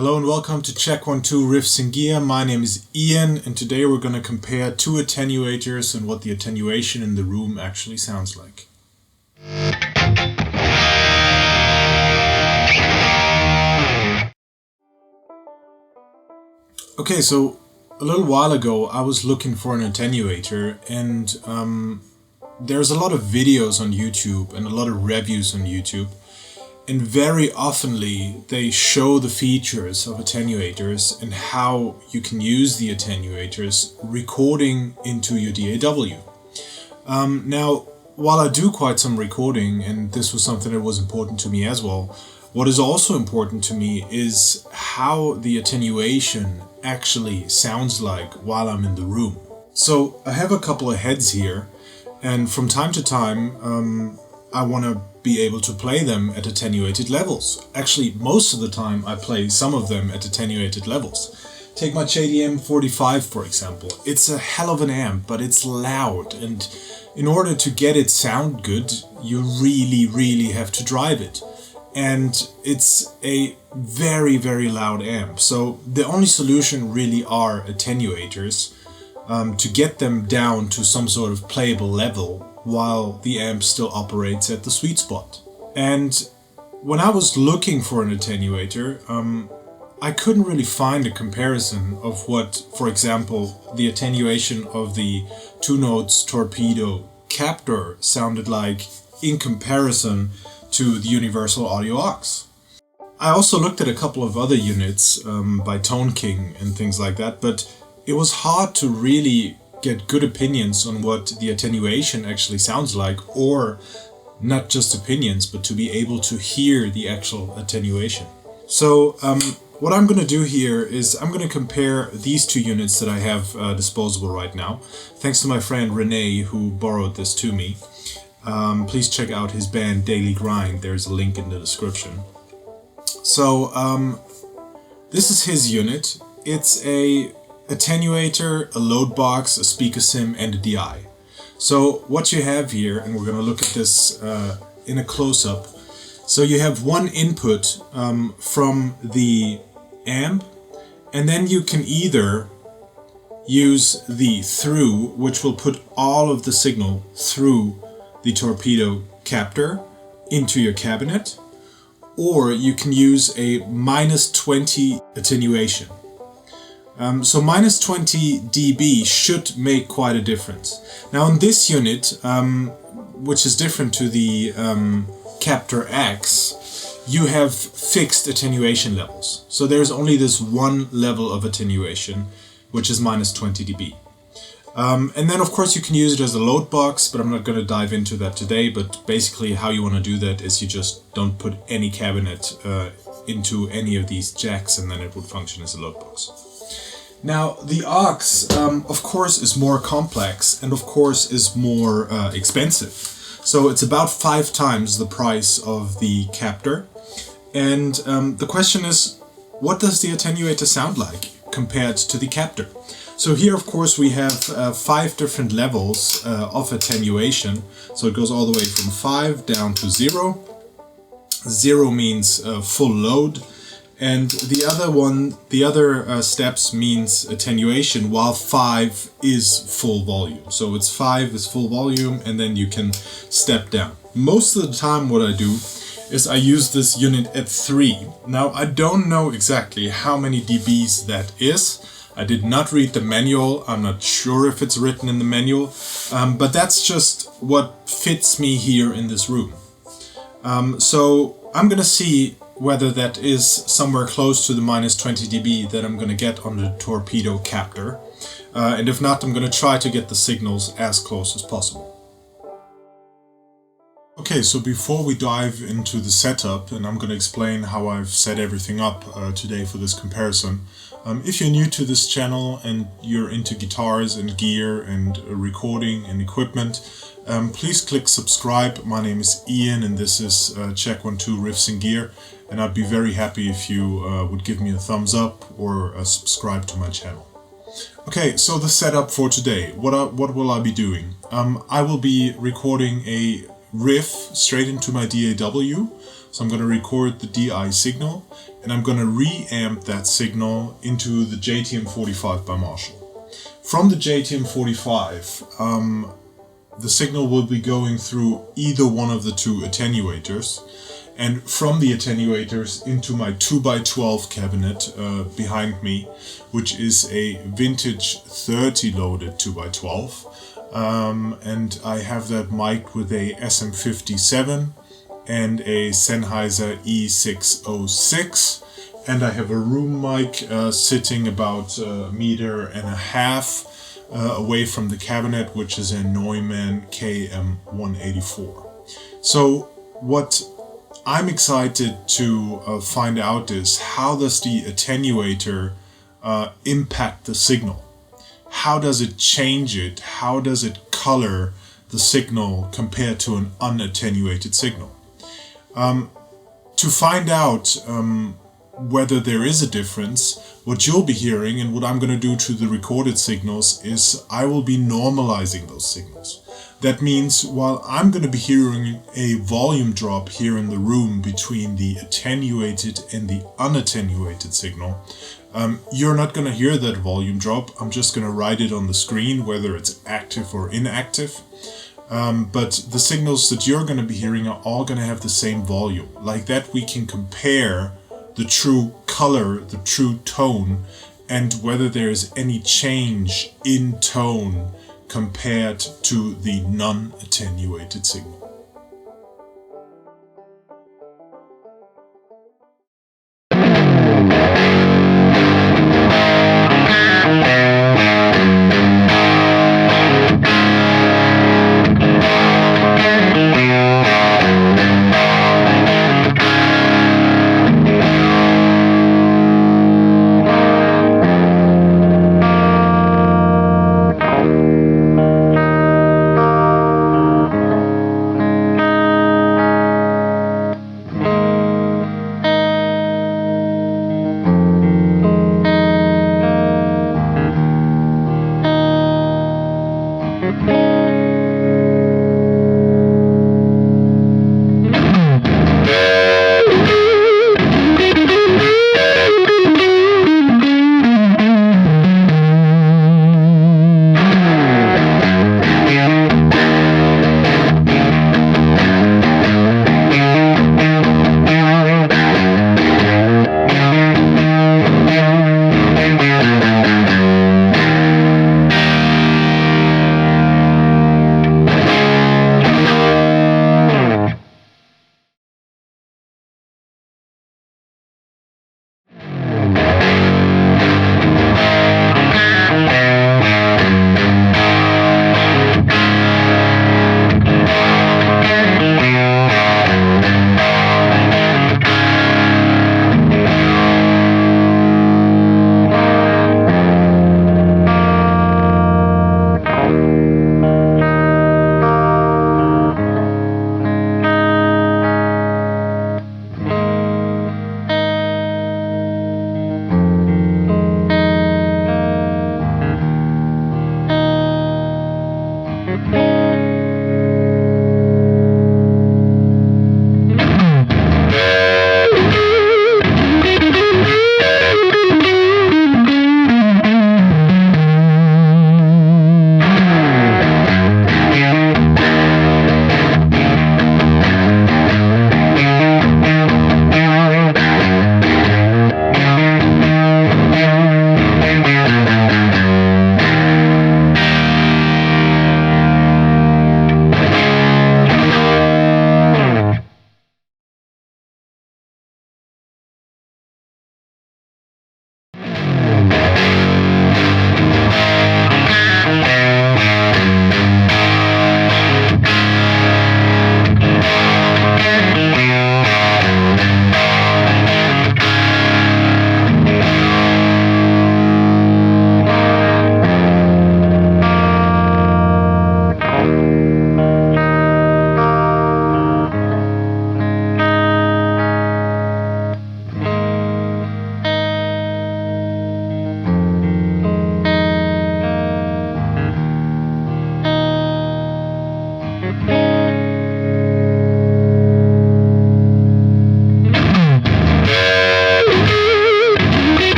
Hello and welcome to CheckOneTwo Riffs&Gear. My name is Ian and today we're going to compare two attenuators and what the attenuation in the room actually sounds like. Okay, so a little while ago I was looking for an attenuator and there's a lot of videos on YouTube and a lot of reviews on YouTube. And very oftenly they show the features of attenuators and how you can use the attenuators recording into your DAW. Now, while I do quite some recording, and this was something that was important to me as well, what is also important to me is how the attenuation actually sounds like while I'm in the room. So I have a couple of heads here, and from time to time I want to be able to play them at attenuated levels. Actually, most of the time I play some of them at attenuated levels. Take my JDM 45 for example. It's a hell of an amp, but it's loud, and in order to get it sound good, you really have to drive it. And it's a very loud amp. So the only solution really are attenuators to get them down to some sort of playable level while the amp still operates at the sweet spot. And when I was looking for an attenuator, I couldn't really find a comparison of what, for example, the attenuation of the TwoNotes Torpedo Captor sounded like in comparison to the Universal Audio Aux. I also looked at a couple of other units by Tone King and things like that, but it was hard to really get good opinions on what the attenuation actually sounds like, or not just opinions, but to be able to hear the actual attenuation. So what I'm going to do here is I'm going to compare these two units that I have disposable right now, thanks to my friend Renee who borrowed this to me. Please check out his band Daily Grind, there's a link in the description. So this is his unit. It's a attenuator, a load box, a speaker sim, and a DI. So what you have here, and we're going to look at this in a close-up. So you have one input from the amp, and then you can either use the through, which will put all of the signal through the torpedo captor into your cabinet, or you can use a -20 attenuation. So -20 dB should make quite a difference. Now on this unit, which is different to the Captor X, you have fixed attenuation levels. So there's only this one level of attenuation, which is -20 dB. And then of course you can use it as a load box, but I'm not going to dive into that today. But basically how you want to do that is you just don't put any cabinet into any of these jacks, and then it would function as a load box. Now the aux, of course, is more complex and of course is more expensive. So it's about 5 times the price of the Captor. And the question is, what does the attenuator sound like compared to the Captor? So here, of course, we have 5 different levels of attenuation. So it goes all the way from 5 down to 0. 0 means full load. And the other steps means attenuation, while 5 is full volume. So it's 5 is full volume, and then you can step down. Most of the time what I do is I use this unit at 3. Now I don't know exactly how many dBs that is. I did not read the manual. I'm not sure if it's written in the manual, but that's just what fits me here in this room. So I'm gonna see whether that is somewhere close to the -20 dB that I'm going to get on the Torpedo Captor. And if not, I'm going to try to get the signals as close as possible. Okay, so before we dive into the setup, and I'm going to explain how I've set everything up today for this comparison. If you're new to this channel and you're into guitars and gear and recording and equipment, please click subscribe. My name is Ian and this is CheckOneTwo Riffs&Gear, and I'd be very happy if you would give me a thumbs up or subscribe to my channel. Okay, so the setup for today. What will I be doing? I will be recording a riff straight into my DAW. So I'm going to record the DI signal, and I'm going to reamp that signal into the JTM45 by Marshall. From the JTM45, the signal will be going through either one of the two attenuators, and from the attenuators into my 2x12 cabinet behind me, which is a vintage 30 loaded 2x12. And I have that mic'd with a SM57 and a Sennheiser E606, and I have a room mic sitting about 1.5 meters away from the cabinet, which is a Neumann KM184. So what I'm excited to find out is, how does the attenuator impact the signal? How does it change it? How does it color the signal compared to an unattenuated signal? To find out whether there is a difference, what you'll be hearing and what I'm going to do to the recorded signals is I will be normalizing those signals. That means while I'm going to be hearing a volume drop here in the room between the attenuated and the unattenuated signal, you're not going to hear that volume drop. I'm just going to write it on the screen, whether it's active or inactive. But the signals that you're going to be hearing are all going to have the same volume. Like that, we can compare the true color, the true tone, and whether there is any change in tone compared to the non-attenuated signal.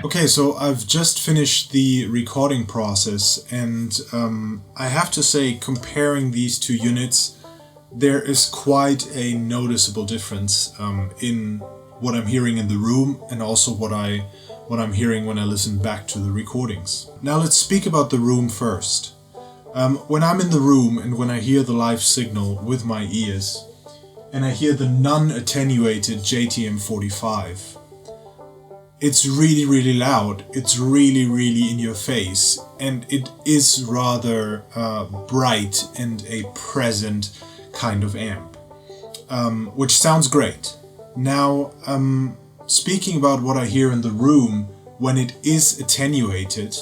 Okay, so I've just finished the recording process, and I have to say, comparing these two units, there is quite a noticeable difference in what I'm hearing in the room and also what I'm hearing when I listen back to the recordings. Now let's speak about the room first. When I'm in the room and when I hear the live signal with my ears, and I hear the non-attenuated JTM45, it's really, really loud, it's really, really in your face, and it is rather bright and a present kind of amp, which sounds great. Now, speaking about what I hear in the room when it is attenuated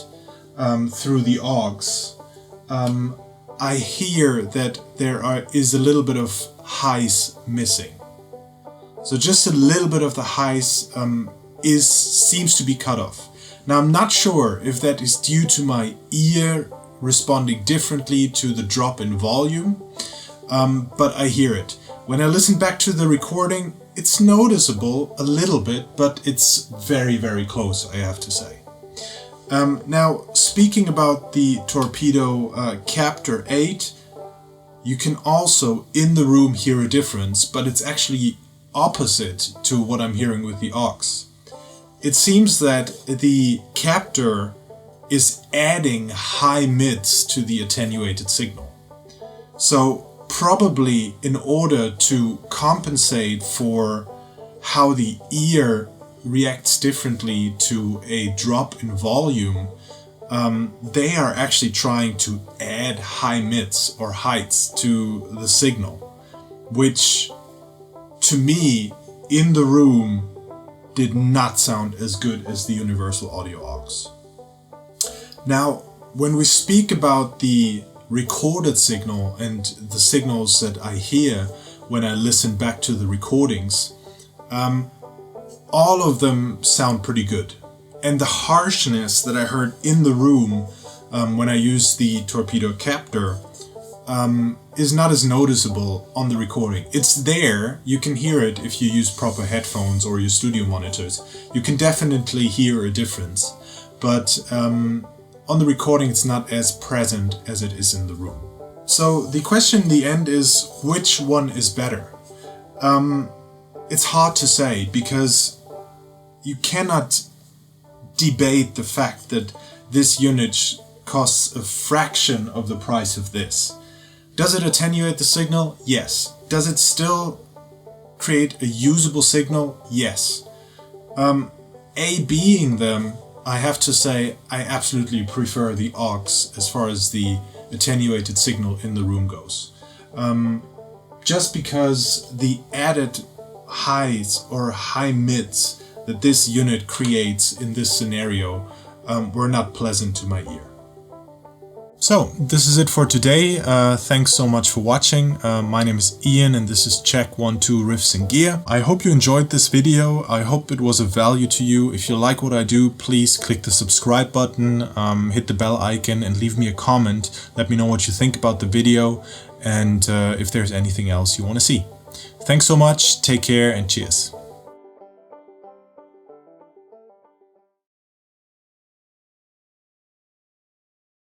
through the aux, I hear that there is a little bit of highs missing. So just a little bit of the highs seems to be cut off. Now I'm not sure if that is due to my ear responding differently to the drop in volume, but I hear it. When I listen back to the recording, it's noticeable a little bit, but it's very, very close, I have to say. Now, speaking about the Torpedo Captor 8, you can also in the room hear a difference, but it's actually opposite to what I'm hearing with the aux. It seems that the Captor is adding high mids to the attenuated signal. So probably in order to compensate for how the ear reacts differently to a drop in volume, they are actually trying to add high mids or heights to the signal, which to me in the room did not sound as good as the universal audio aux. Now, when we speak about the recorded signal and the signals that I hear when I listen back to the recordings, all of them sound pretty good. And the harshness that I heard in the room when I used the Torpedo Captor is not as noticeable on the recording. It's there, you can hear it if you use proper headphones or your studio monitors. You can definitely hear a difference, but on the recording it's not as present as it is in the room. So the question in the end is, which one is better? It's hard to say, because you cannot debate the fact that this unit costs a fraction of the price of this. Does it attenuate the signal? Yes. Does it still create a usable signal? Yes. A-Bing them, I have to say I absolutely prefer the aux as far as the attenuated signal in the room goes. Just because the added highs or high mids that this unit creates in this scenario were not pleasant to my ear. So, this is it for today. Thanks so much for watching. My name is Ian and this is CheckOneTwo Riffs&Gear. I hope you enjoyed this video. I hope it was of value to you. If you like what I do, please click the subscribe button, hit the bell icon and leave me a comment. Let me know what you think about the video and if there's anything else you want to see. Thanks so much, take care and cheers.